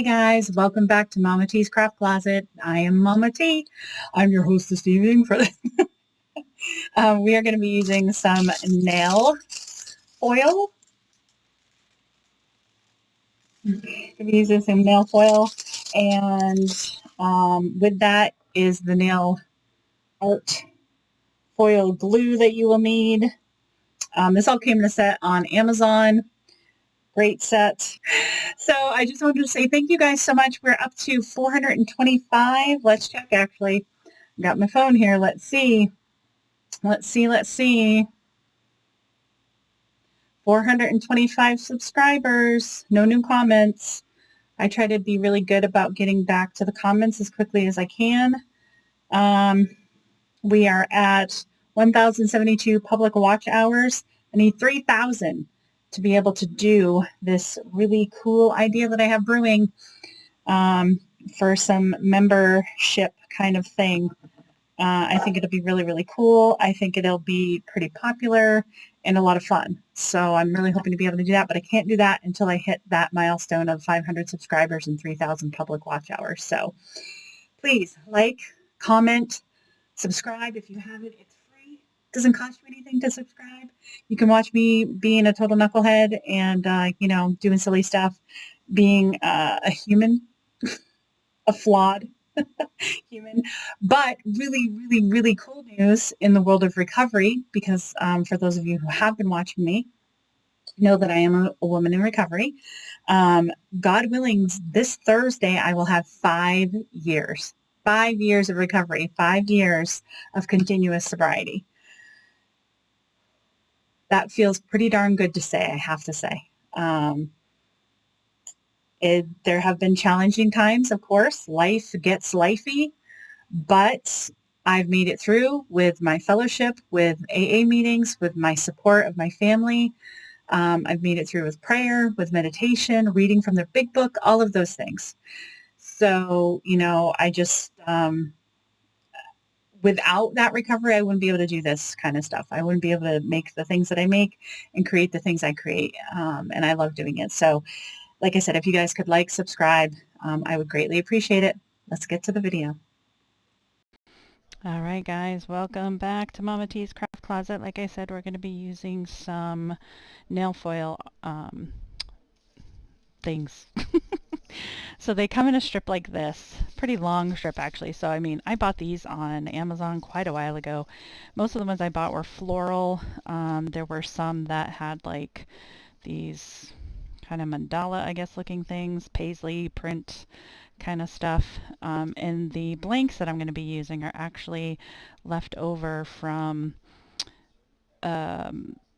guys, welcome back to Mama T's Craft Closet. I am Mama T. I'm your host this evening. We are going to be using some nail foil. And with that is the nail art foil glue that you will need. This all came in a set on Amazon. Great set. So I just wanted to say thank you guys so much. We're up to 425. Let's check actually. Got my phone here. Let's see. 425 subscribers. No new comments. I try to be really good about getting back to the comments as quickly as I can. We are at 1,072 public watch hours. I need 3,000 to be able to do this really cool idea that I have brewing for some membership kind of thing. I think it'll be really, really cool. I think it'll be pretty popular and a lot of fun. So I'm really hoping to be able to do that, but I can't do that until I hit that milestone of 500 subscribers and 3,000 public watch hours. So please like, comment, subscribe if you haven't. It's free. It doesn't cost you anything to subscribe. You can watch me being a total knucklehead and, doing silly stuff, being a human, a flawed human, but really, really, really cool news in the world of recovery, because for those of you who have been watching me, know that I am a woman in recovery. God willing, this Thursday, I will have 5 years. 5 years of recovery, 5 years of continuous sobriety. That feels pretty darn good to say, I have to say. There have been challenging times, of course. Life gets lifey, but I've made it through with my fellowship, with AA meetings, with my support of my family. I've made it through with prayer, with meditation, reading from the big book, all of those things. So, I just, without that recovery, I wouldn't be able to do this kind of stuff. I wouldn't be able to make the things that I make and create the things I create. And I love doing it. So, like I said, if you guys could like, subscribe, I would greatly appreciate it. Let's get to the video. All right, guys, welcome back to Mama T's Craft Closet. Like I said, we're going to be using some nail foil things. So they come in a strip like this, pretty long strip actually. So I bought these on Amazon quite a while ago. Most of the ones I bought were floral. There were some that had like these kind of mandala, I guess, looking things, paisley print kind of stuff. And the blanks that I'm going to be using are actually left over from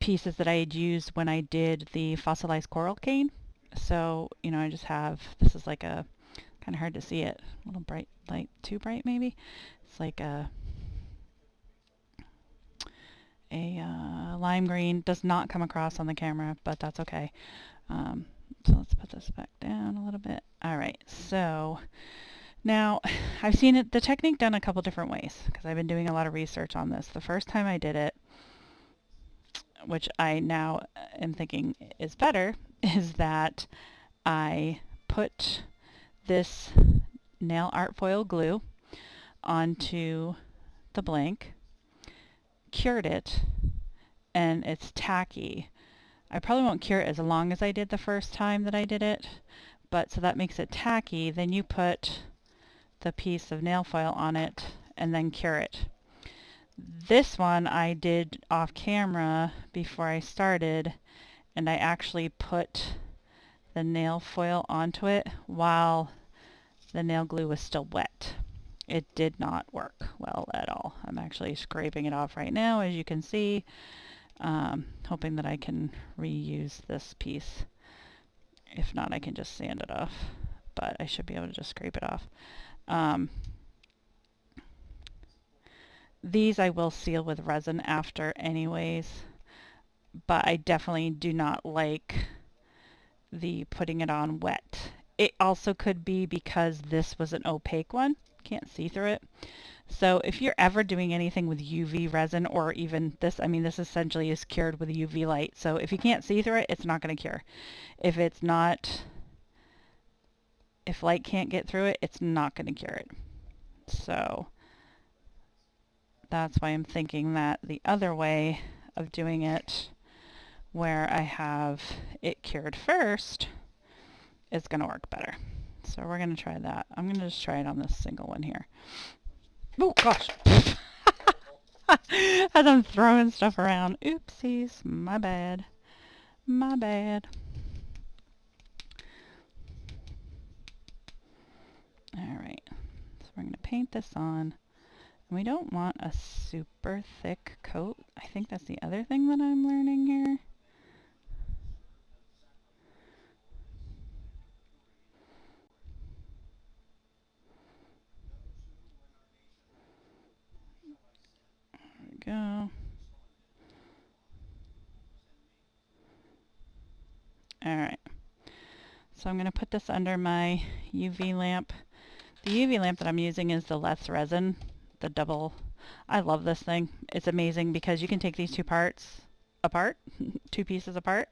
pieces that I had used when I did the fossilized coral cane. So, I just have, this is like a, kind of hard to see it, a little bright, light, too bright maybe. It's like a lime green. Does not come across on the camera, but that's okay. So let's put this back down a little bit. All right, so now I've seen the technique done a couple different ways because I've been doing a lot of research on this. The first time I did it, which I now am thinking is better, is that I put this nail art foil glue onto the blank, cured it, and it's tacky. I probably won't cure it as long as I did the first time that I did it, but so that makes it tacky. Then you put the piece of nail foil on it and then cure it. This one I did off camera before I started, and I actually put the nail foil onto it while the nail glue was still wet. It did not work well at all. I'm actually scraping it off right now, as you can see, hoping that I can reuse this piece. If not, I can just sand it off, but I should be able to just scrape it off. These I will seal with resin after anyways, but I definitely do not like the putting it on wet. It also could be because this was an opaque one. Can't see through it. So if you're ever doing anything with UV resin, or even this, this essentially is cured with UV light. So if you can't see through it, it's not going to cure. If it's not if light can't get through it, it's not going to cure it. So that's why I'm thinking that the other way of doing it, where I have it cured first, is going to work better. So we're going to try that. I'm going to just try it on this single one here. Oh gosh. As I'm throwing stuff around. Oopsies. My bad. My bad. Alright. So we're going to paint this on. We don't want a super thick coat. I think that's the other thing that I'm learning here. There we go. Alright. So I'm going to put this under my UV lamp. The UV lamp that I'm using is the Resin, the double. I love this thing. It's amazing because you can take these two parts apart, two pieces apart,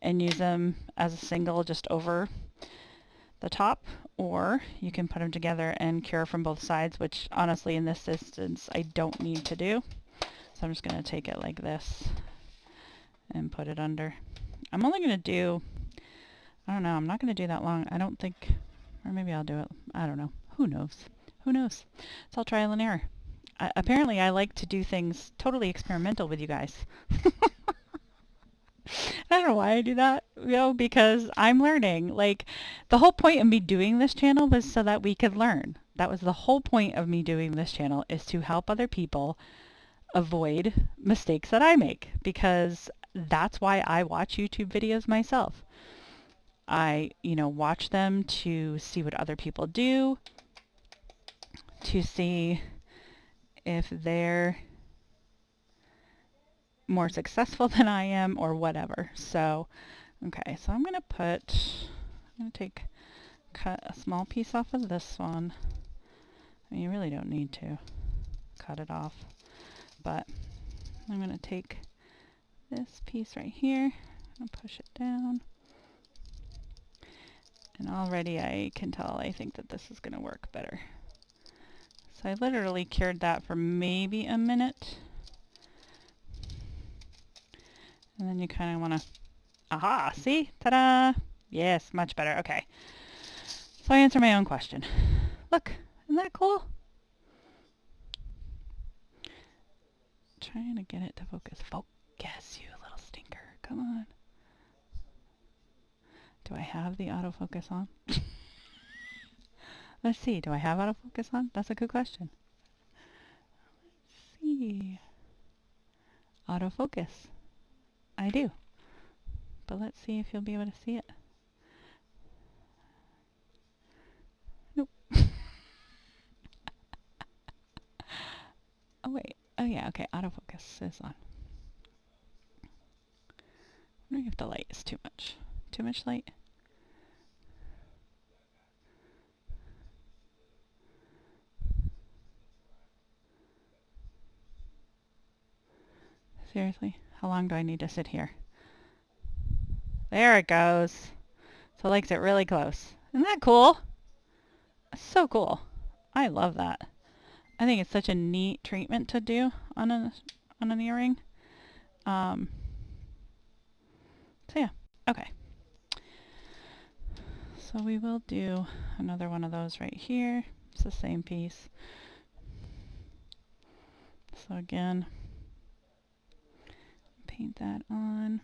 and use them as a single just over the top, or you can put them together and cure from both sides, which honestly in this instance I don't need to do. So I'm just going to take it like this and put it under. I'm only going to do, I don't know, I'm not going to do that long. I don't think, or maybe I'll do it, I don't know. Who knows? Who knows? It's all trial and error. Apparently I like to do things totally experimental with you guys. I don't know why I do that, you know, because I'm learning. Like, the whole point of me doing this channel was so that we could learn. That was the whole point of me doing this channel, is to help other people avoid mistakes that I make, because that's why I watch YouTube videos myself. I, you know, watch them to see what other people do, to see if they're more successful than I am or whatever. So, okay, so I'm going to cut a small piece off of this one. I mean, you really don't need to cut it off, but I'm going to take this piece right here and push it down. And already I can tell I think that this is going to work better. So I literally cured that for maybe a minute. And then you kind of want to, aha, see? Ta-da! Yes, much better. Okay. So I answer my own question. Look, isn't that cool? Trying to get it to focus. Focus, you little stinker. Come on. Do I have the autofocus on? Let's see. Do I have autofocus on? That's a good question. Let's see. Autofocus. I do. But let's see if you'll be able to see it. Nope. Oh, wait. Oh, yeah. Okay. Autofocus is on. I'm wondering if the light is too much. Too much light? Seriously? How long do I need to sit here? There it goes. So it likes it really close. Isn't that cool? So cool. I love that. I think it's such a neat treatment to do on an earring. So yeah, okay. So we will do another one of those right here. It's the same piece. So again, paint that on.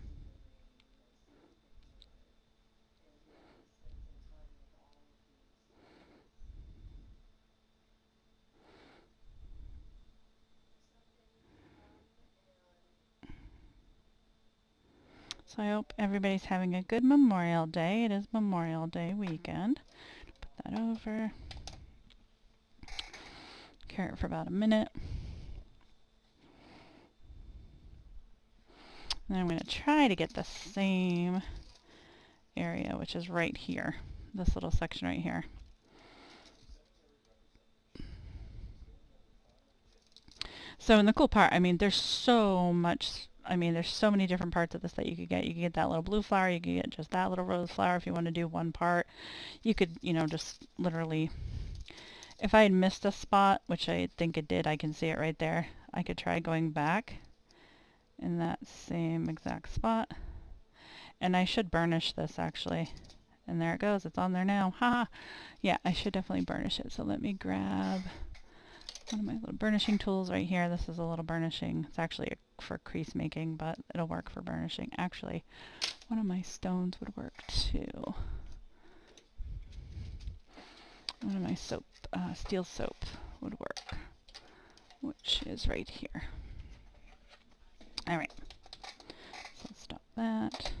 So I hope everybody's having a good Memorial Day. It is Memorial Day weekend. Put that over. Cure it for about a minute. And then I'm going to try to get the same area, which is right here. This little section right here. So in the cool part, I mean, there's so much I mean, there's so many different parts of this that you could get. You could get that little blue flower. You could get just that little rose flower if you want to do one part. You could, you know, just literally, if I had missed a spot, which I think it did, I can see it right there. I could try going back in that same exact spot. And I should burnish this actually. And there it goes. It's on there now. Haha. Yeah, I should definitely burnish it. So let me grab one of my little burnishing tools right here. This is a little burnishing. It's actually for crease making, but it'll work for burnishing. Actually, one of my stones would work too. One of my soap, steel soap would work, which is right here. All right, so let's stop that.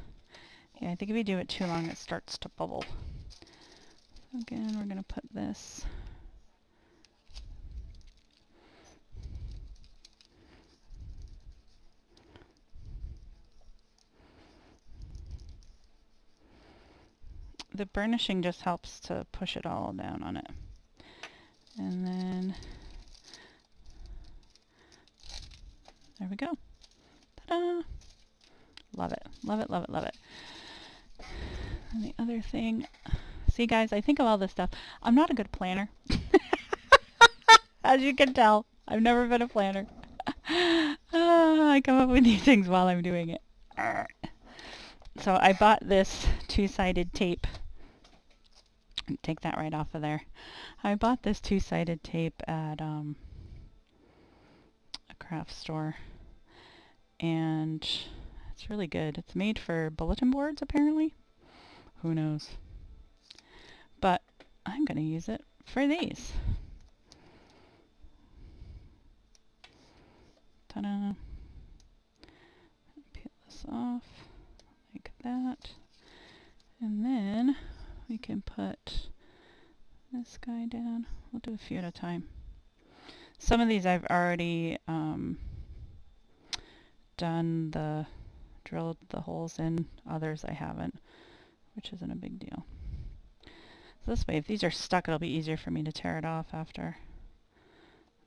Yeah, I think if you do it too long, it starts to bubble. Again, we're gonna put this the burnishing just helps to push it all down on it. And then there we go. Ta-da! Love it, love it, love it, love it. And the other thing, see guys, I think of all this stuff. I'm not a good planner. As you can tell, I've never been a planner. I come up with these things while I'm doing it. So I bought this two-sided tape. Take that right off of there. I bought this two-sided tape at a craft store, and it's really good. It's made for bulletin boards apparently. Who knows? But I'm going to use it for these. Ta-da! Peel this off like that. And then we can put this guy down. We'll do a few at a time. Some of these I've already drilled the holes in. Others I haven't, which isn't a big deal. So this way, if these are stuck, it'll be easier for me to tear it off after.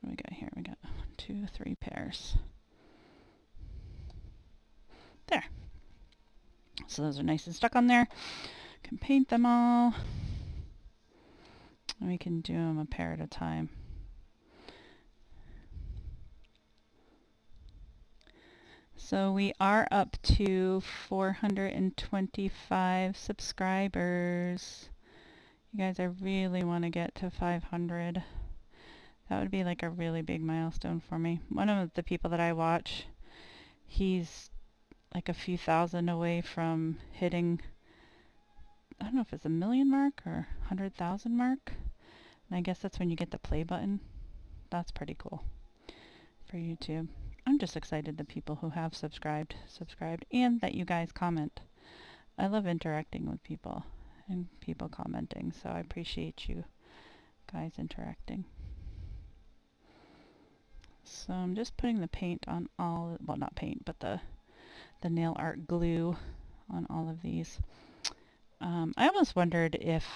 What do we got here? We got 1, 2, 3 pairs. There. So those are nice and stuck on there. Can paint them all. And we can do them a pair at a time. So we are up to 425 subscribers. You guys, I really want to get to 500. That would be like a really big milestone for me. One of the people that I watch, he's like a few thousand away from hitting, I don't know if it's a million mark or 100,000 mark. And I guess that's when you get the play button. That's pretty cool for YouTube. I'm just excited that people who have subscribed, and that you guys comment. I love interacting with people and people commenting, so I appreciate you guys interacting. So I'm just putting the paint on all, well, not paint, but the nail art glue on all of these. I almost wondered if,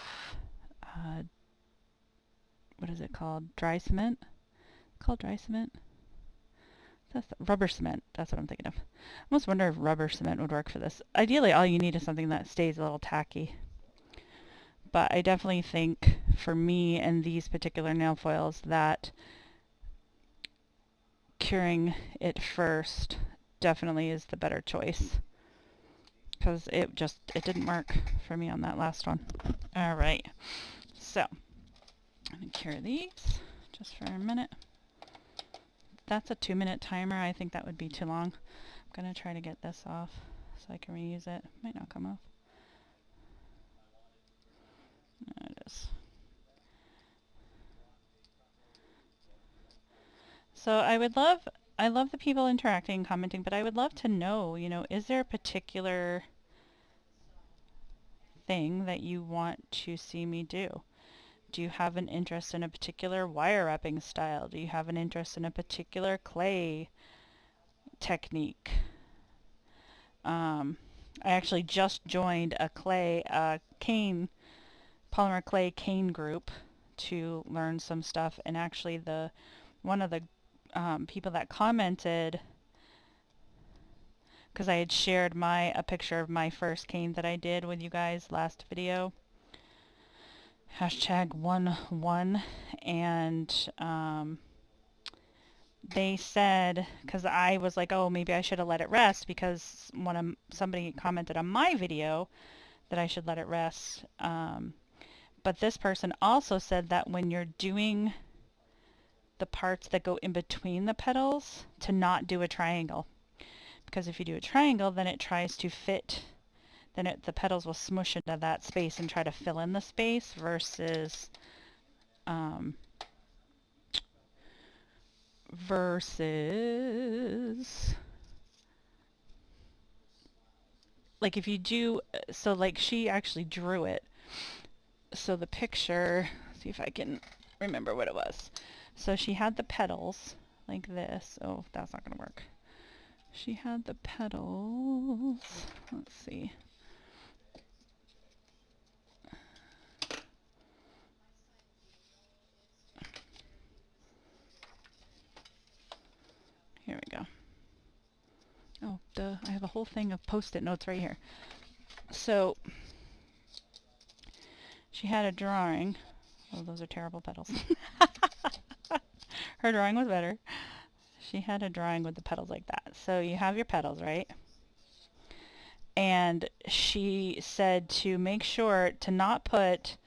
what is it called? Dry cement? Called dry cement? That's rubber cement. That's what I'm thinking of. I almost wonder if rubber cement would work for this. Ideally, all you need is something that stays a little tacky. But I definitely think for me and these particular nail foils that curing it first definitely is the better choice. Because it didn't work for me on that last one. Alright. So, I'm going to cure these just for a minute. That's a 2-minute timer. I think that would be too long. I'm going to try to get this off so I can reuse it. Might not come off. There it is. So I love the people interacting and commenting, but I would love to know, you know, is there a particular thing that you want to see me do? Do you have an interest in a particular wire wrapping style? Do you have an interest in a particular clay technique? I actually just joined a cane, polymer clay cane group to learn some stuff, and actually one of the people that commented because I had shared a picture of my first cane that I did with you guys last video. Hashtag 1-1, and they said, because I was like, oh, maybe I should have let it rest, because somebody commented on my video that I should let it rest. But this person also said that when you're doing the parts that go in between the petals, to not do a triangle. Because if you do a triangle, then it tries to fit, the petals will smush into that space and try to fill in the space, versus like if you do, so like she actually drew it. So the picture, see if I can remember what it was. So she had the petals like this. Oh, that's not going to work. She had the petals. Let's see. Here we go. Oh, duh. I have a whole thing of Post-it notes right here. So she had a drawing. Oh, those are terrible petals. Her drawing was better. She had a drawing with the petals like that. So you have your petals, right? And she said to make sure to not put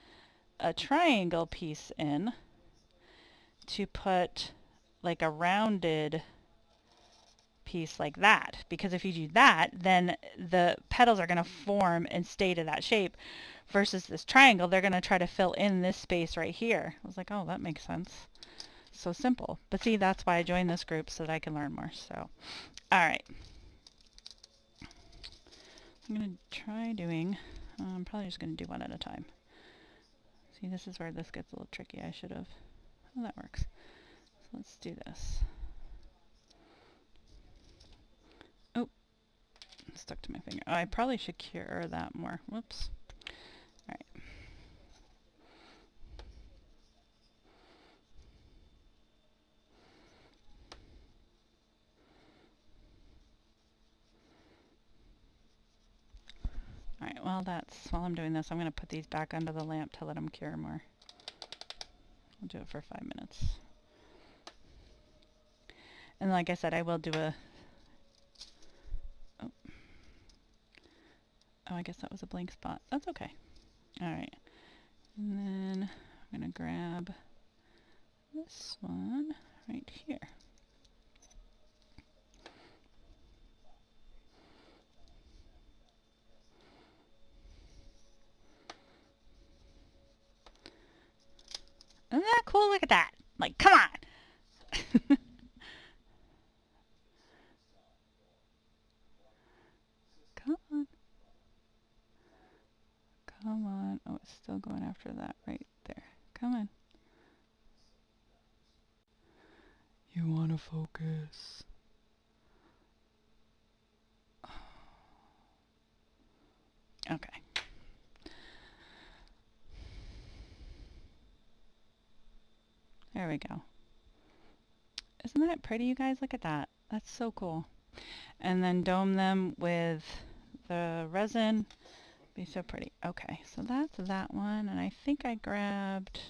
a triangle piece in, to put like a rounded piece like that, because if you do that, then the petals are going to form and stay to that shape, versus this triangle, they're going to try to fill in this space right here. I was like, oh, that makes sense. So simple. But see, that's why I joined this group, so that I can learn more. So, all right. I'm going to try doing, I'm probably just going to do one at a time. See, this is where this gets a little tricky. I should have, oh, that works. So let's do this. Oh, it stuck to my finger. Oh, I probably should cure that more. Whoops. All right. Alright, well while I'm doing this, I'm going to put these back under the lamp to let them cure more. I'll do it for 5 minutes. And like I said, I will do a... Oh, I guess that was a blank spot. That's okay. Alright. And then I'm going to grab this one right here. Isn't that cool? Look at that. Like, come on. Come on. Come on. Oh, it's still going after that right there. Come on. You want to focus. Okay. There we go. Isn't that pretty, you guys? Look at that. That's so cool. And then dome them with the resin. Be so pretty. Okay, so that's that one. And I think I grabbed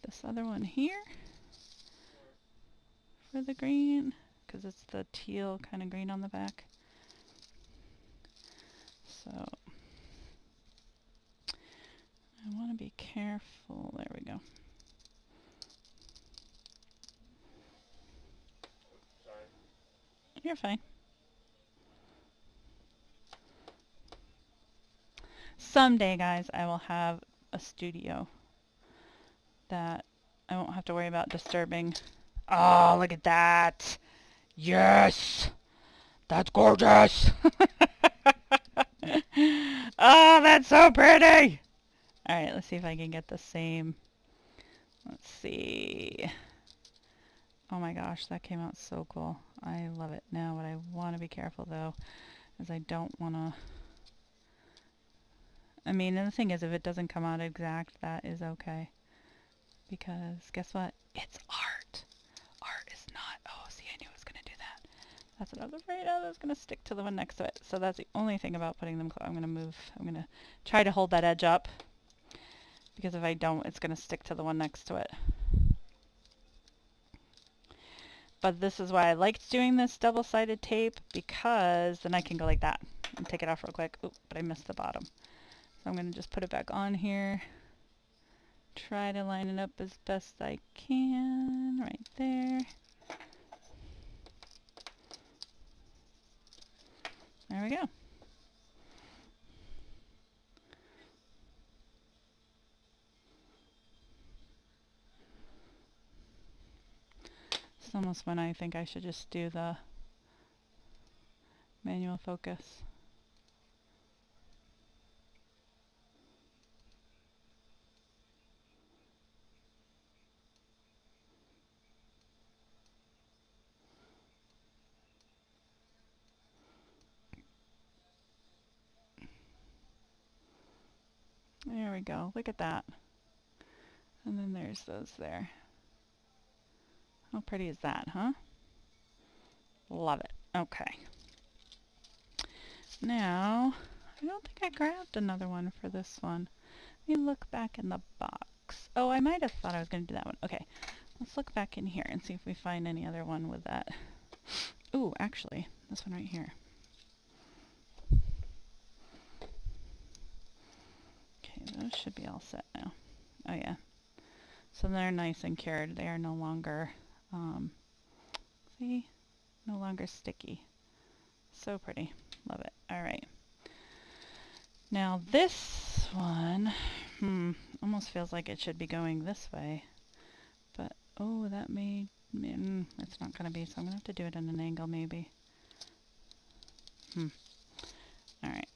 this other one here for the green, because it's the teal kind of green on the back. So I want to be careful. There we go. You're fine. Someday, guys, I will have a studio that I won't have to worry about disturbing. Oh, look at that. Yes. That's gorgeous. Oh, that's so pretty. All right, let's see if I can get the same. Let's see. Oh my gosh, that came out so cool. I love it. Now, what I want to be careful, though, is I don't want to... I mean, and the thing is, if it doesn't come out exact, that is okay. Because guess what? It's art. Art is not... Oh, see, I knew I was going to do that. That's what I was afraid of. It's going to stick to the one next to it. So that's the only thing about putting them close. I'm going to try to hold that edge up, because if I don't, it's going to stick to the one next to it. But this is why I liked doing this double-sided tape, because then I can go like that and take it off real quick. Oop, but I missed the bottom. So I'm going to just put it back on here. Try to line it up as best I can right there. There we go. It's almost when I think I should just do the manual focus. There we go. Look at that. And then there's those there. How pretty is that, huh? Love it. Okay. Now, I don't think I grabbed another one for this one. Let me look back in the box. Oh, I might have thought I was going to do that one. Okay. Let's look back in here and see if we find any other one with that. Ooh, actually, this one right here. Okay, those should be all set now. Oh yeah. So they're nice and cured. They are no longer, see? No longer sticky. So pretty. Love it. All right. Now this one, almost feels like it should be going this way. But, oh, that may, it's not going to be, so I'm going to have to do it at an angle maybe. All right.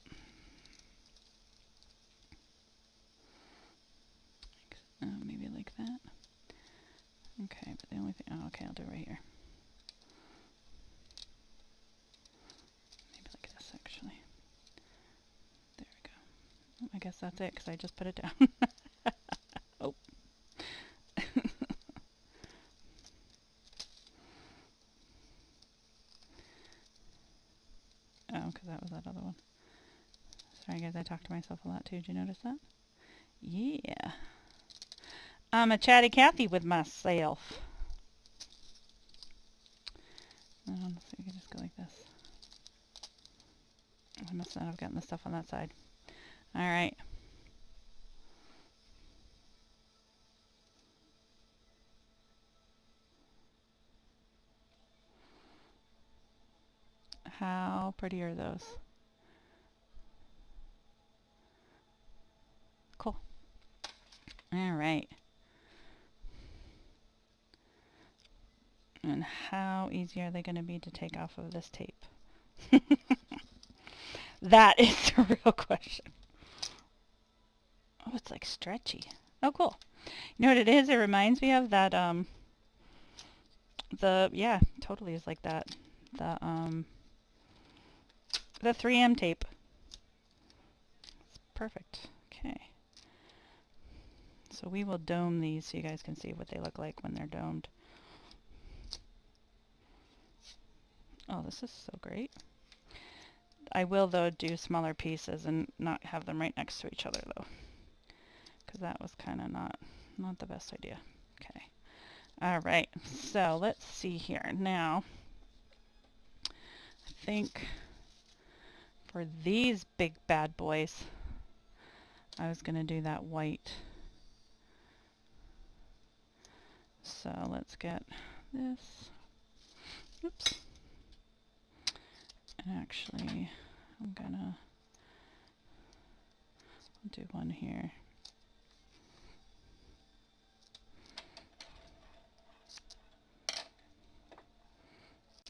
Maybe like that. Okay, but the only thing, oh, okay, I'll do it right here. Maybe like this, actually. There we go. I guess that's it, because I just put it down. Oh. Oh, because that was that other one. Sorry, guys, I talk to myself a lot, too. Did you notice that? Yeah. I'm a chatty Cathy with myself. So we can just go like this. I must not have gotten the stuff on that side. All right. How pretty are those? Cool. All right. And how easy are they going to be to take off of this tape? That is the real question. Oh, it's like stretchy. Oh, cool. You know what it is? It reminds me of that, yeah, totally is like that. The 3M tape. It's perfect. Okay. So we will dome these so you guys can see what they look like when they're domed. Oh, this is so great. I will, though, do smaller pieces and not have them right next to each other, though, because that was kind of not the best idea. Okay. All right. So let's see here. Now, I think for these big bad boys, I was going to do that white. So let's get this. Oops. And actually, I'm gonna do one here.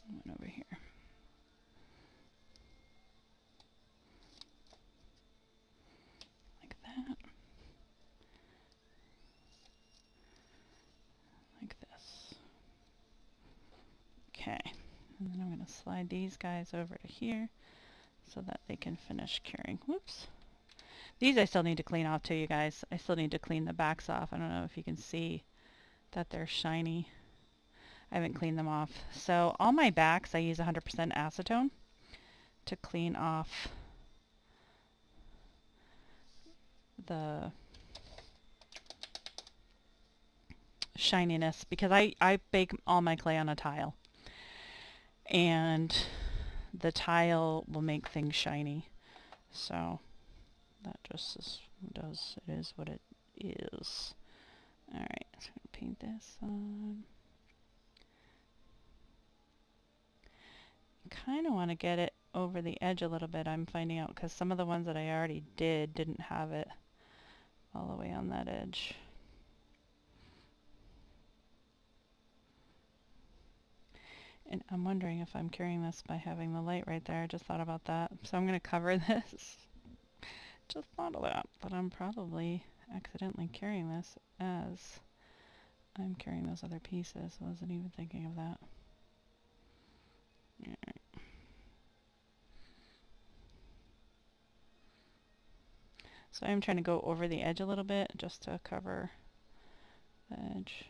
One over here. Like that. Like this. Okay. And then I'm going to slide these guys over to here so that they can finish curing. Whoops. These I still need to clean off too, you guys. I still need to clean the backs off. I don't know if you can see that they're shiny. I haven't cleaned them off. So all my backs I use 100% acetone to clean off the shininess, because I bake all my clay on a tile, and the tile will make things shiny. So that just it is what it is. Alright, so I'm going to paint this on. Kind of want to get it over the edge a little bit, I'm finding out, because some of the ones that I already didn't have it all the way on that edge. And I'm wondering if I'm curing this by having the light right there. I just thought about that. So I'm going to cover this. Just thought of that. But I'm probably accidentally curing this as I'm curing those other pieces. Wasn't even thinking of that. Alright. So I'm trying to go over the edge a little bit just to cover the edge.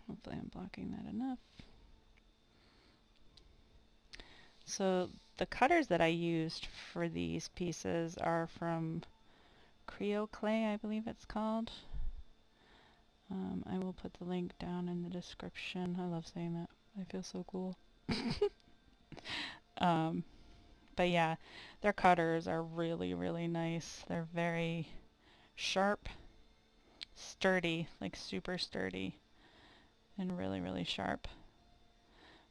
Hopefully I'm blocking that enough. So the cutters that I used for these pieces are from Creo Clay, I believe it's called. I will put the link down in the description. I love saying that. I feel so cool. But yeah, their cutters are really, really nice. They're very sharp, sturdy, like super sturdy, and really, really sharp,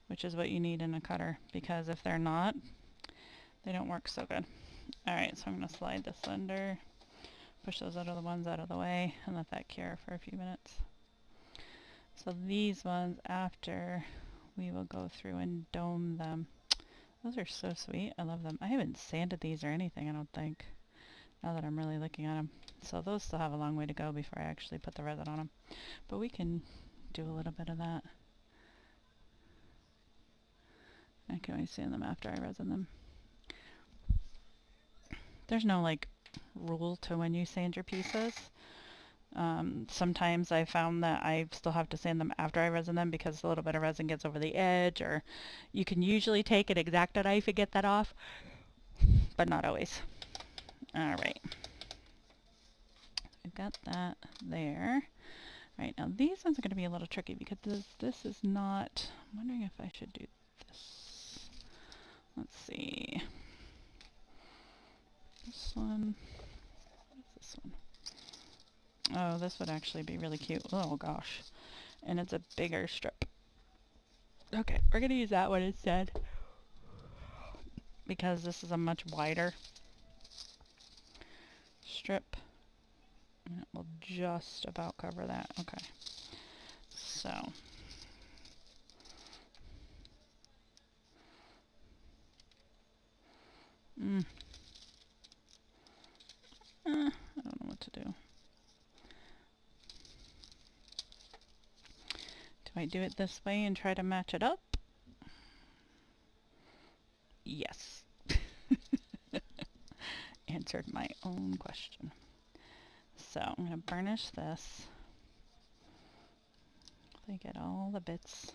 which is what you need in a cutter, because if they're not, they don't work so good. Alright, so I'm going to slide this under, push those other ones out of the way, and let that cure for a few minutes. So these ones, after, we will go through and dome them. Those are so sweet. I love them. I haven't sanded these or anything, I don't think, now that I'm really looking at them. So those still have a long way to go before I actually put the resin on them. But we can do a little bit of that. I can always sand them after I resin them. There's no like rule to when you sand your pieces. Sometimes I found that I still have to sand them after I resin them because a little bit of resin gets over the edge, or you can usually take an X-Acto knife and get that off, but not always. Alright. I've got that there. Right, now these ones are going to be a little tricky because this is not... I'm wondering if I should do this. Let's see. This one... What is this one? Oh, this would actually be really cute. Oh gosh. And it's a bigger strip. Okay, we're going to use that one instead, because this is a much wider strip. And it will just about cover that. Okay. So. I don't know what to do. Do I do it this way and try to match it up? Yes. Answered my own question. So I'm going to burnish this. So I get all the bits.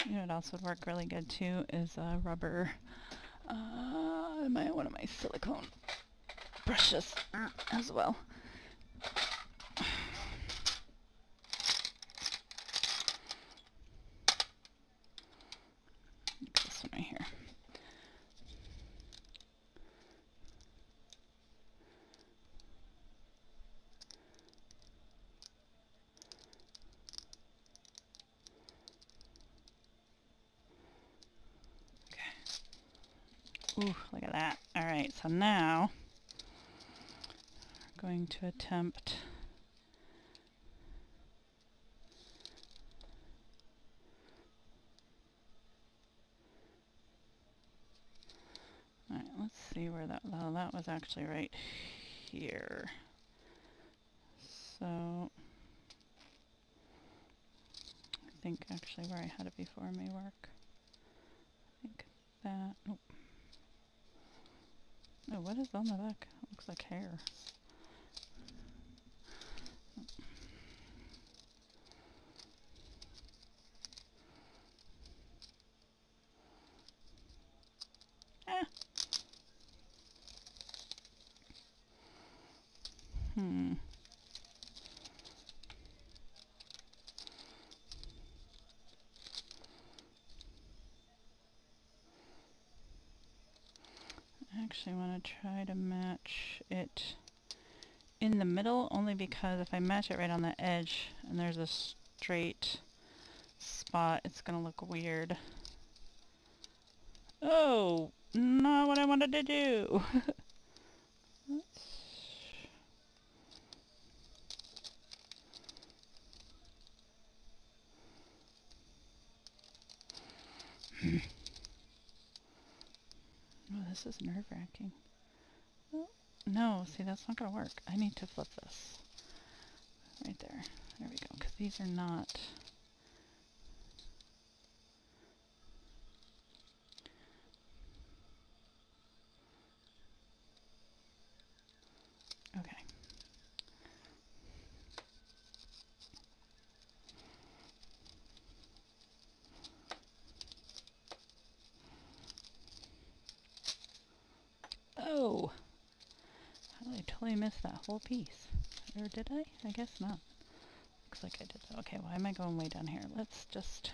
You know what else would work really good too is a rubber, one of my silicone brushes as well. This one right here. Ooh, look at that. Alright, so now we're going to attempt alright, let's see where that, well, that was actually right here. So I think actually where I had it before may work. I think that. Oh. Oh, what is on the back? It looks like hair. Ah. Hmm. I actually want to try to match it in the middle, only because if I match it right on the edge and there's a straight spot, it's going to look weird. Oh, not what I wanted to do. Oh, this is nerve-wracking. Oh, no, see, that's not going to work. I need to flip this. Right there. There we go, because these are not... Okay. Oh! How did I totally miss that whole piece? Or did I? I guess not. Looks like I did. Okay, why am I going way down here? Let's just...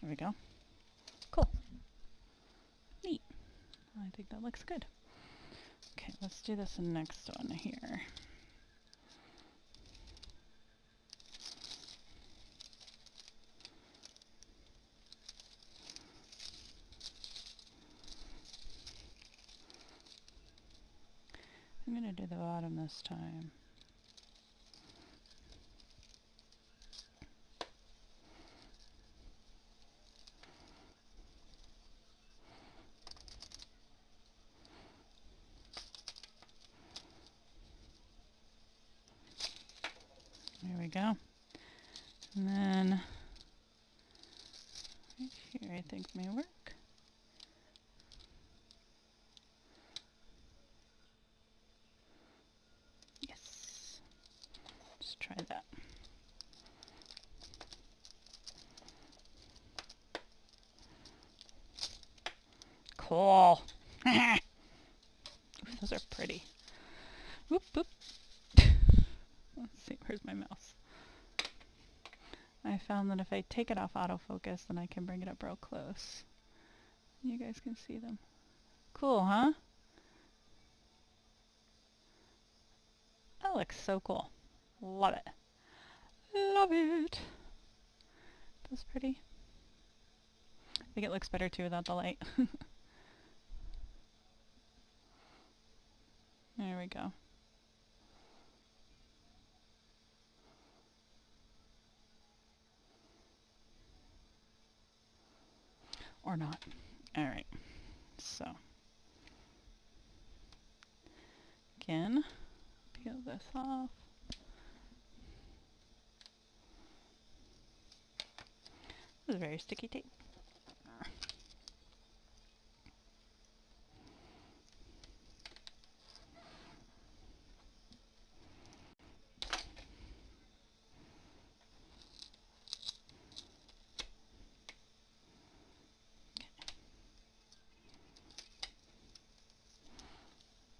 There we go. Cool. Neat. I think that looks good. Okay, let's do this next one here. I'm going to do the bottom this time. There we go. And then right here I think may work. Yes. Let's try that. Cool. Ooh, those are pretty. Whoop, whoop. Let's see, where's my mouse? I found that if I take it off autofocus, then I can bring it up real close. You guys can see them. Cool, huh? That looks so cool. Love it. Love it. That's pretty. I think it looks better too without the light. There we go. Or not. Alright. So. Again, peel this off. This is very sticky tape.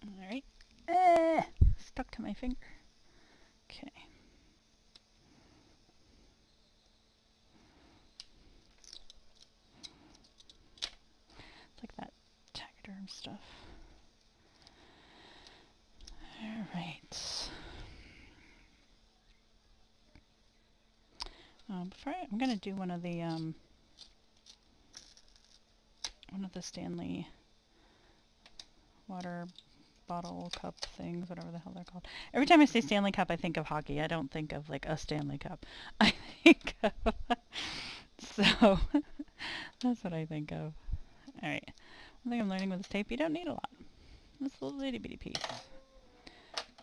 Alright. Stuck to my finger. Okay. It's like that Taxiderm stuff. Alright. Before I'm gonna do one of the Stanley water bottle cup things, whatever the hell they're called. Every time I say Stanley Cup, I think of hockey. I don't think of like a Stanley Cup. I think of so that's what I think of. Alright. One thing I'm learning with this tape, you don't need a lot. this little itty bitty piece.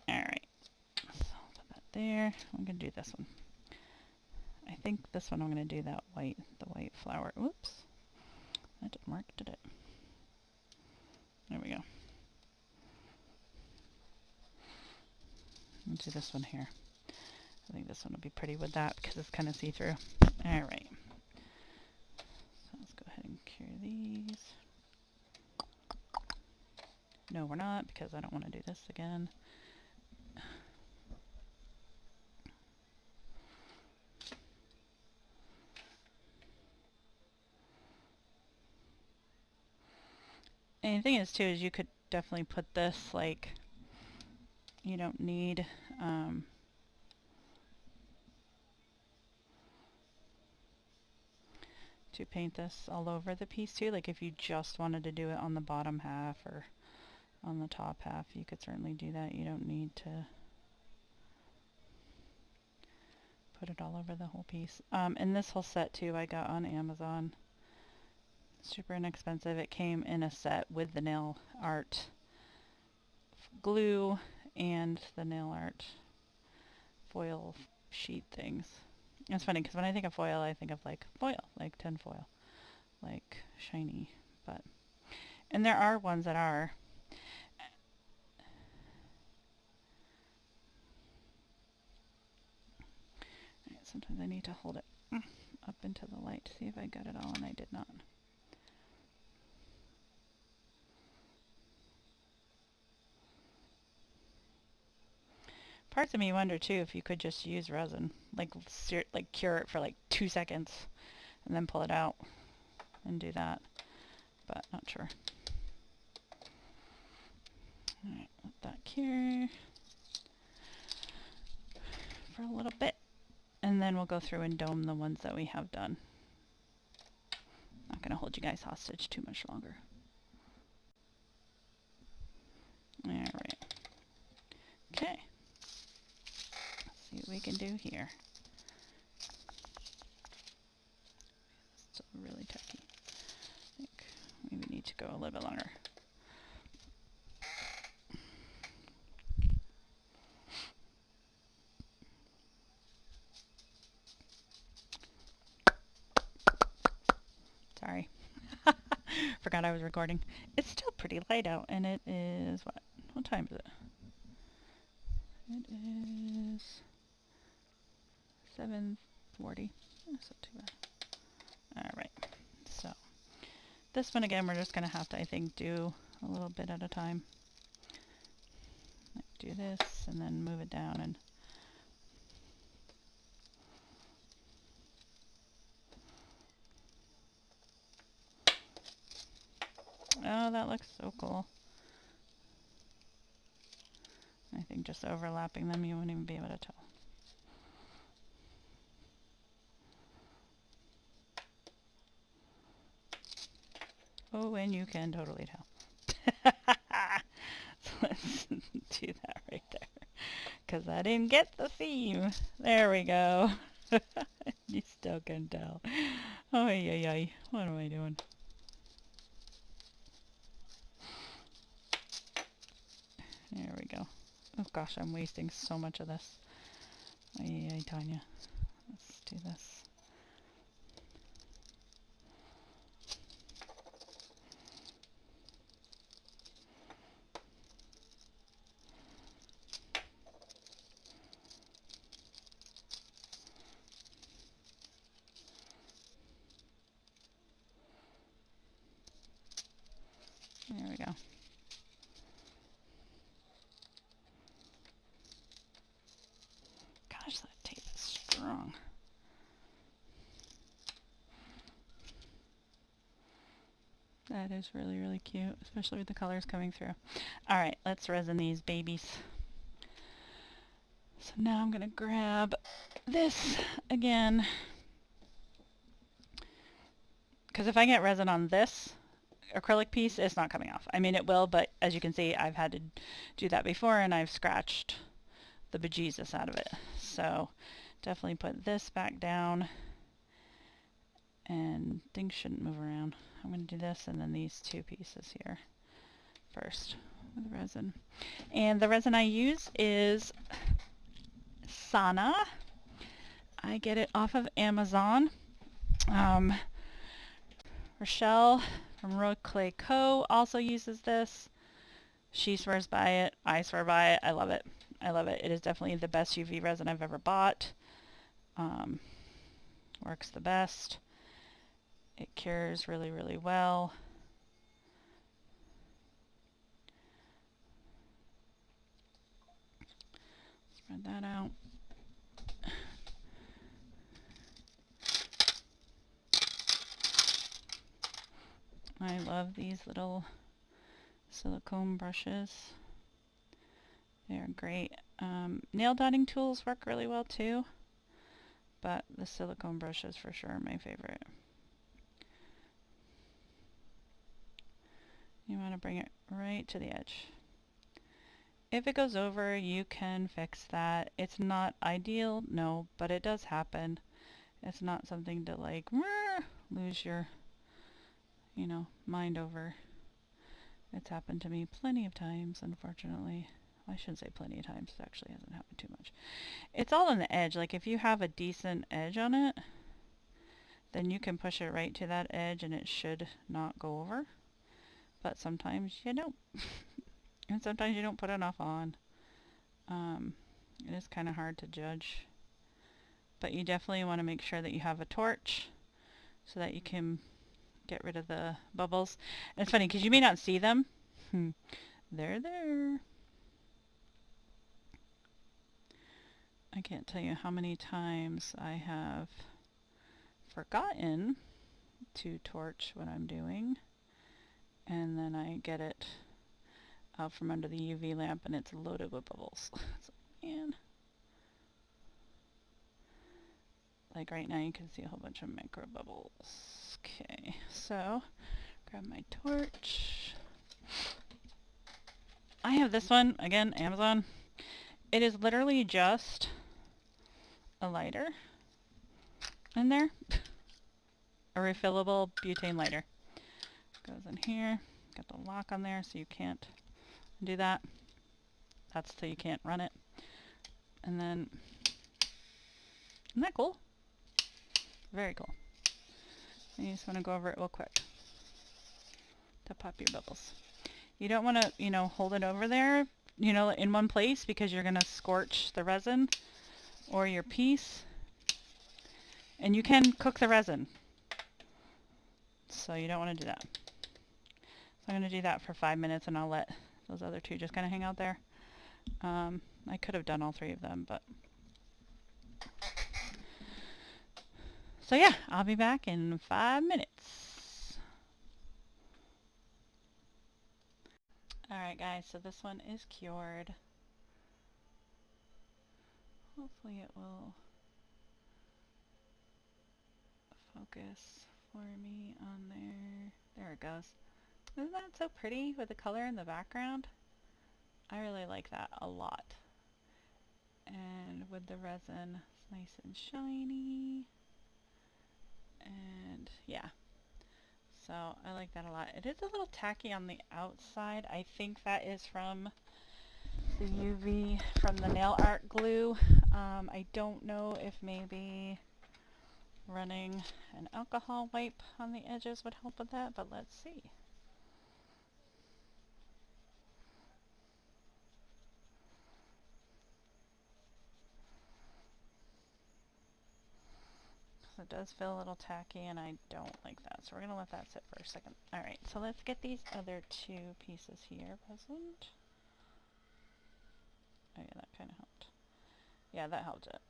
Alright, so I'll put that there. I'm going to do this one. I think this one I'm going to do that white, the white flower. Whoops. That didn't work, did it? There we go. I'll do this one here. I think this one will be pretty with that because it's kind of see-through. Alright. So let's go ahead and cure these. No, we're not, because I don't want to do this again. And the thing is, too, is you could definitely put this, like, you don't need, to paint this all over the piece, too. Like, if you just wanted to do it on the bottom half or on the top half, you could certainly do that. You don't need to put it all over the whole piece. And this whole set, too, I got on Amazon. Super inexpensive. It came in a set with the nail art glue and the nail art foil sheet things. It's funny because when I think of foil, I think of like foil, like tin foil, like shiny. But and there are ones that are. Right, sometimes I need to hold it up into the light to see if I got it all, and I did not. Parts of me wonder too if you could just use resin, like cure it for like 2 seconds, and then pull it out and do that, but not sure. Alright, let that cure for a little bit, and then we'll go through and dome the ones that we have done. Not going to hold you guys hostage too much longer. Alright. Okay. See what we can do here. Still really tacky. I think maybe we need to go a little bit longer. Sorry. Forgot I was recording. It's still pretty light out, and it is what? What time is it? It is 7:40. That's not too bad. Alright, so this one again, we're just going to have to, I think, do a little bit at a time. Like do this and then move it down and oh, that looks so cool. I think just overlapping them, you wouldn't even be able to tell. Oh, and you can totally tell. So let's do that right there. Because I didn't get the theme. There we go. You still can tell. Oh, yeah. What am I doing? There we go. Oh gosh, I'm wasting so much of this. Ay, Tanya. Let's do this. There we go. Gosh, that tape is strong. That is really, really cute, especially with the colors coming through. Alright, let's resin these babies. So now I'm going to grab this again. Because if I get resin on this acrylic piece, it's not coming off. I mean, it will, but as you can see, I've had to do that before, and I've scratched the bejesus out of it. So definitely put this back down, and things shouldn't move around. I'm going to do this and then these two pieces here first. with resin. And the resin I use is Sana. I get it off of Amazon. Rochelle from Road Clay Co. also uses this. She swears by it. I swear by it. I love it. I love it. It is definitely the best UV resin I've ever bought. Works the best. It cures really, really well. Spread that out. I love these little silicone brushes. They're great. Nail dotting tools work really well too, but the silicone brushes for sure are my favorite. You want to bring it right to the edge. If it goes over, you can fix that. It's not ideal, no, but it does happen. It's not something to like lose your, mind over. It's happened to me plenty of times, unfortunately. I shouldn't say plenty of times. It actually hasn't happened too much. It's all on the edge. Like if you have a decent edge on it, then you can push it right to that edge and it should not go over. But sometimes you don't. And sometimes you don't put enough on. It is kind of hard to judge. But you definitely want to make sure that you have a torch so that you can get rid of the bubbles. And it's funny because you may not see them. They're there. I can't tell you how many times I have forgotten to torch what I'm doing. And then I get it out from under the UV lamp and it's loaded with bubbles. So, man. Like right now you can see a whole bunch of micro bubbles. Okay, so grab my torch. I have this one, again, Amazon. It is literally just a lighter in there. A refillable butane lighter. Goes in here. Got the lock on there so you can't do that. That's so you can't run it. And then, isn't that cool? Very cool. And you just want to go over it real quick to pop your bubbles. You don't want to, hold it over there, in one place because you're going to scorch the resin or your piece. And you can cook the resin. So you don't want to do that. So I'm going to do that for 5 minutes and I'll let those other two just kind of hang out there. I could have done all three of them, but... So yeah, I'll be back in 5 minutes. Alright guys, so this one is cured. Hopefully it will focus for me on there. There it goes. Isn't that so pretty with the color in the background? I really like that a lot. And with the resin, it's nice and shiny. And yeah, so I like that a lot. It is a little tacky on the outside. I think that is from the UV from the nail art glue. I don't know if maybe running an alcohol wipe on the edges would help with that, but let's see. It does feel a little tacky and I don't like that, so we're going to let that sit for a second. Alright, so let's get these other two pieces here present. Oh yeah, that kind of helped. Yeah, that helped it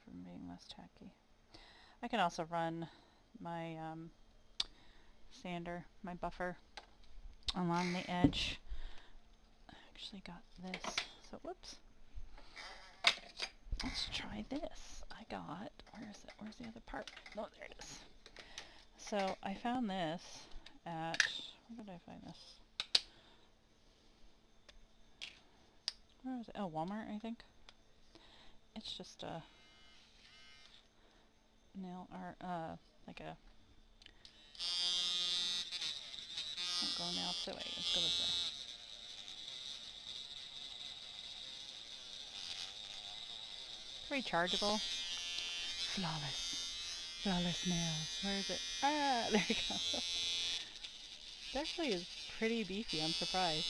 from being less tacky. I can also run my sander, my buffer, along the edge. I actually got this, so whoops. Let's try this. I got, where is it? Where's the other part? Oh, there it is. So I found this at, where did I find this? Where was it? Oh, Walmart, I think. It's just a nail art, like a, don't go in the opposite way, let's go this way. rechargeable. Flawless nails. Where is it? Ah, there you go. It actually is pretty beefy. I'm surprised.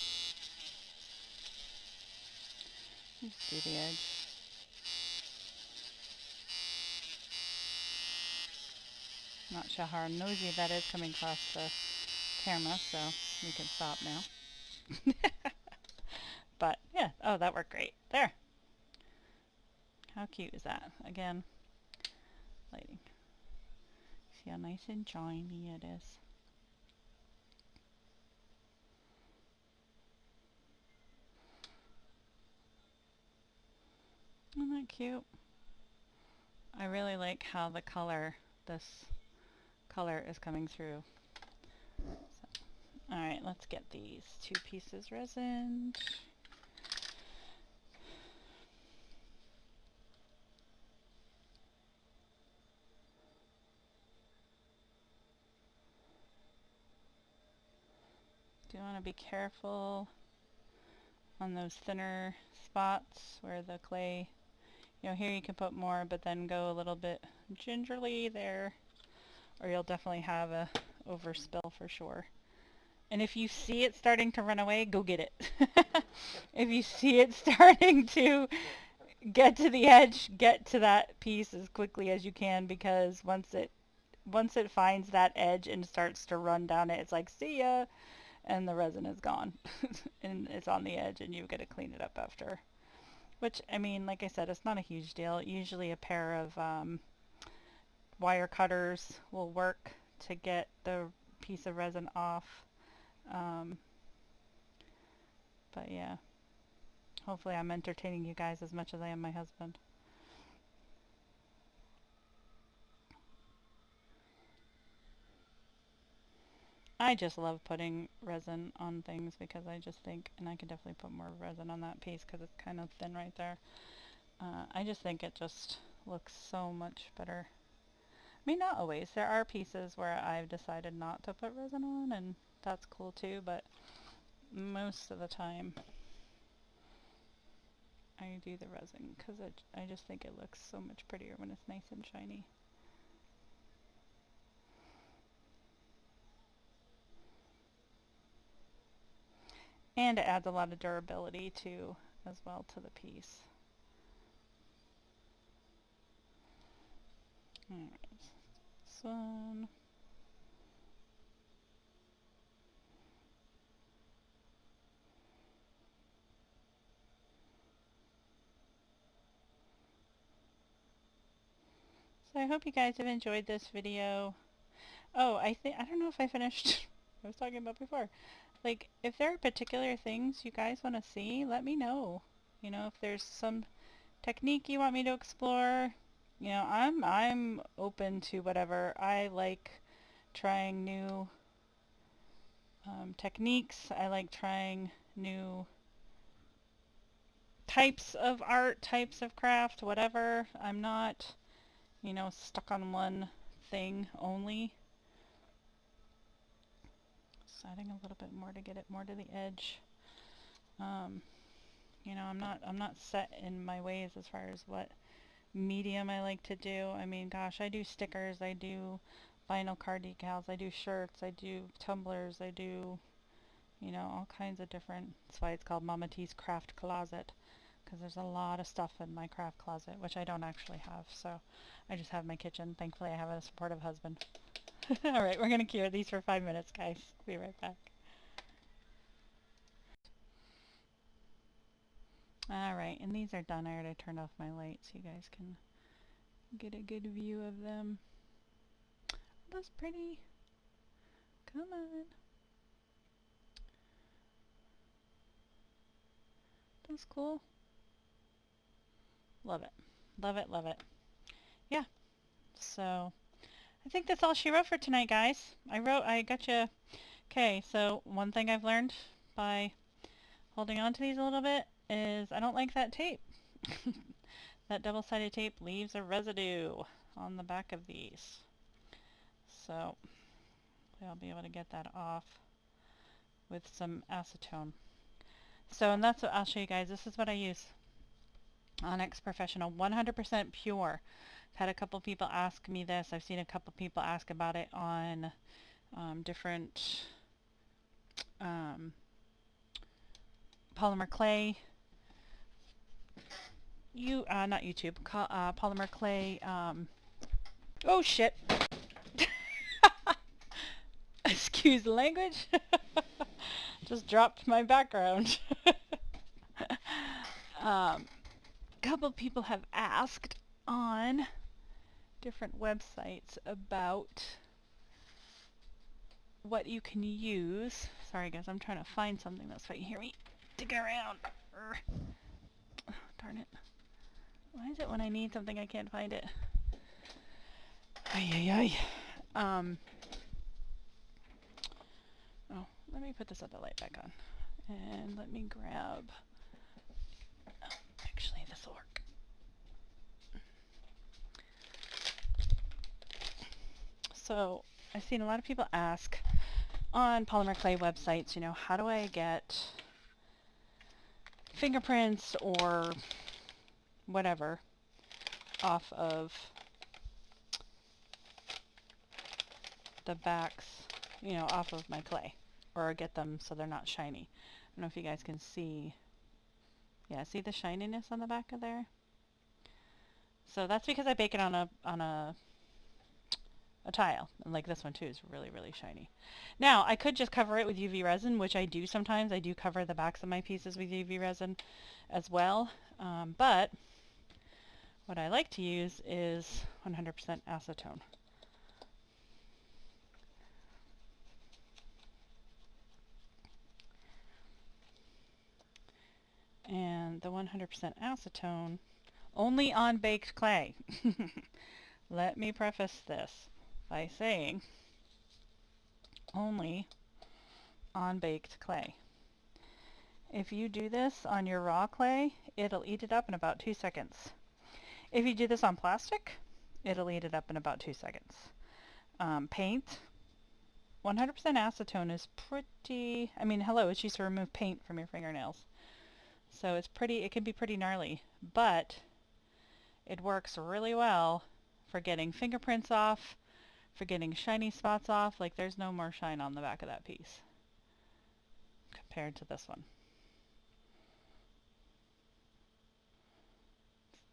Let's do the edge. Not sure how noisy that is coming across the camera, so we can stop now. But yeah, oh, that worked great. There. How cute is that? Again, lighting. See how nice and shiny it is. Isn't that cute? I really like how the color, this color is coming through. So, alright, let's get these 2 pieces resin. Do you want to be careful on those thinner spots where the clay, you know, here you can put more, but then go a little bit gingerly there, or you'll definitely have a overspill for sure. And if you see it starting to run away, go get it. If you see it starting to get to the edge, get to that piece as quickly as you can, because once it finds that edge and starts to run down it, it's like, see ya, and the resin is gone. And it's on the edge and you've got to clean it up after. Which, I mean, like I said, it's not a huge deal. Usually a pair of wire cutters will work to get the piece of resin off. But yeah, hopefully I'm entertaining you guys as much as I am my husband. I just love putting resin on things because I just think, and I could definitely put more resin on that piece because it's kind of thin right there. I just think it just looks so much better. I mean, not always. There are pieces where I've decided not to put resin on, and that's cool too, but most of the time I do the resin because I just think it looks so much prettier when it's nice and shiny. And it adds a lot of durability too, as well, to the piece. Alright, this one. So I hope you guys have enjoyed this video. Oh, I don't know if I finished I was talking about before. Like, if there are particular things you guys want to see, let me know. You know, if there's some technique you want me to explore, you know, I'm open to whatever. I like trying new techniques. I like trying new types of art, types of craft, whatever. I'm not, you know, stuck on one thing only. Just adding a little bit more to get it more to the edge. You know, I'm not set in my ways as far as what medium I like to do. I mean, gosh, I do stickers, I do vinyl card decals, I do shirts, I do tumblers, I do, you know, all kinds of different. That's why it's called Mama T's Craft Closet, because there's a lot of stuff in my craft closet, which I don't actually have, so I just have my kitchen. Thankfully I have a supportive husband. Alright, we're gonna cure these for 5 minutes, guys. Be right back. Alright, and these are done. I already turned off my light so you guys can get a good view of them. That's pretty. Come on. That's cool. Love it. Love it, love it. Yeah. So, I think that's all she wrote for tonight, guys. I got you. Okay, so one thing I've learned by holding on to these a little bit is I don't like that tape. That double-sided tape leaves a residue on the back of these. So I'll be able to get that off with some acetone. So, and that's what I'll show you guys. This is what I use. Onyx Professional, 100% pure. I've had a couple people ask me this. I've seen a couple people ask about it on different polymer clay, not YouTube, polymer clay, oh shit, excuse the language, just dropped my background. Couple people have asked on different websites about what you can use. Sorry guys, I'm trying to find something that's so you can hear me digging around. Oh, darn it. Why is it when I need something I can't find it? Ay, ay, ay. Oh, let me put this other light back on. And let me grab... Oh, actually, this will work. So, I've seen a lot of people ask on polymer clay websites, you know, how do I get fingerprints or whatever off of the backs, you know, off of my clay, or get them so they're not shiny. I don't know if you guys can see. Yeah, see the shininess on the back of there? So that's because I bake it on a tile, and like this one too is really, really shiny. Now, I could just cover it with UV resin, which I do sometimes. I do cover the backs of my pieces with UV resin as well, but what I like to use is 100% acetone. And the 100% acetone only on baked clay. Let me preface this by saying only on baked clay. If you do this on your raw clay, it'll eat it up in about 2 seconds. If you do this on plastic, it'll eat it up in about 2 seconds. Paint, 100% acetone is pretty, I mean, hello, it's used to remove paint from your fingernails. So it's pretty, it can be pretty gnarly, but it works really well for getting fingerprints off, for getting shiny spots off. Like there's no more shine on the back of that piece compared to this one.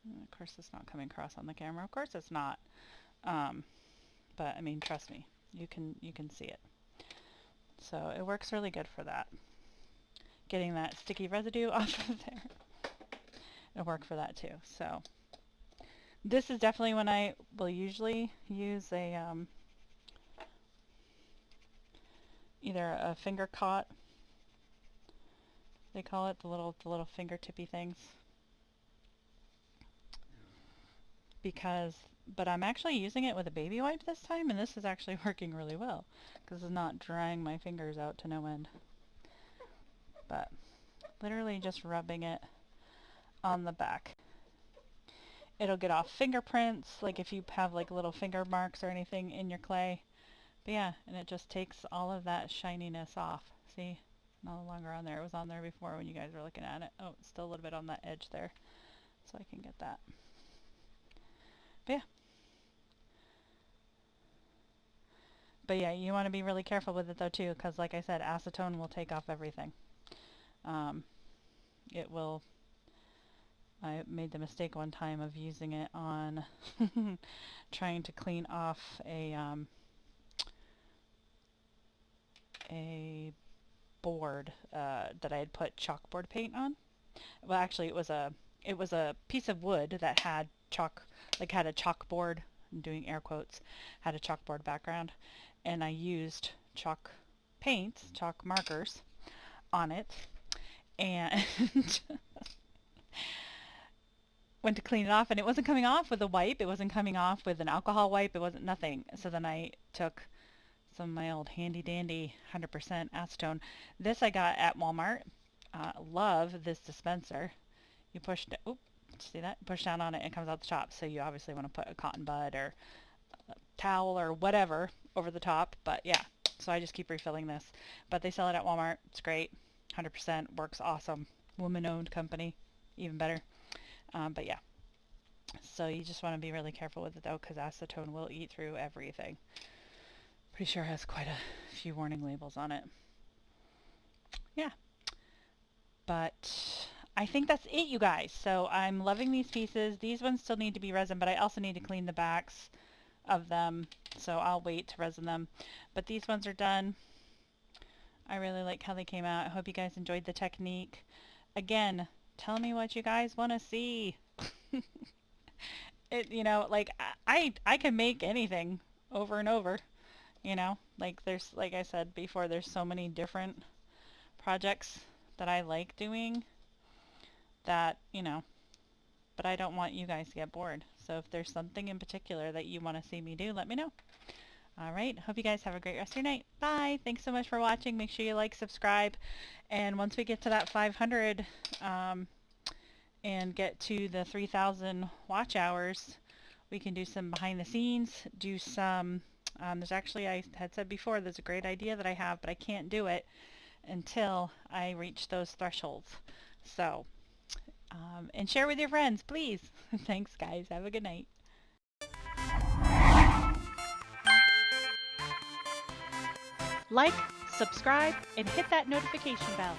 And of course it's not coming across on the camera. Of course it's not. But I mean, trust me, you can see it. So it works really good for that. Getting that sticky residue off of there. It'll work for that too. So this is definitely when I will usually use a either a finger caught, they call it, the little finger tippy things. But I'm actually using it with a baby wipe this time, and this is actually working really well because it's not drying my fingers out to no end. But literally just rubbing it on the back. It'll get off fingerprints, like if you have like little finger marks or anything in your clay. But yeah, and it just takes all of that shininess off. See? No longer on there. It was on there before when you guys were looking at it. Oh, it's still a little bit on that edge there. So I can get that. But yeah. But yeah, you want to be really careful with it though too, because like I said, acetone will take off everything. It will. I made the mistake one time of using it on trying to clean off a board that I had put chalkboard paint on. Well, actually, it was a piece of wood that had had a chalkboard. I'm doing air quotes. Had a chalkboard background, and I used chalk markers on it, and went to clean it off, and it wasn't coming off with a wipe. It wasn't coming off with an alcohol wipe. It wasn't nothing. So then I took some of my old handy dandy 100% acetone. This I got at Walmart. Love this dispenser. You push, see that? Push down on it and it comes out the top. So you obviously want to put a cotton bud or a towel or whatever over the top. But yeah, so I just keep refilling this. But they sell it at Walmart. It's great. 100% works awesome. Woman-owned company, even better. But yeah, so you just want to be really careful with it though, because acetone will eat through everything. Pretty sure it has quite a few warning labels on it. Yeah, but I think that's it, you guys. So I'm loving these pieces. These ones still need to be resin, but I also need to clean the backs of them, so I'll wait to resin them. But these ones are done. I really like how they came out. I hope you guys enjoyed the technique. Again, tell me what you guys want to see. Like I can make anything over and over, like like I said before, there's so many different projects that I like doing that, but I don't want you guys to get bored. So if there's something in particular that you want to see me do, let me know. All right. Hope you guys have a great rest of your night. Bye. Thanks so much for watching. Make sure you like, subscribe. And once we get to that 500 and get to the 3,000 watch hours, we can do some behind the scenes, do some, there's actually, I had said before, there's a great idea that I have, but I can't do it until I reach those thresholds. So, and share with your friends, please. Thanks, guys. Have a good night. Like, subscribe, and hit that notification bell.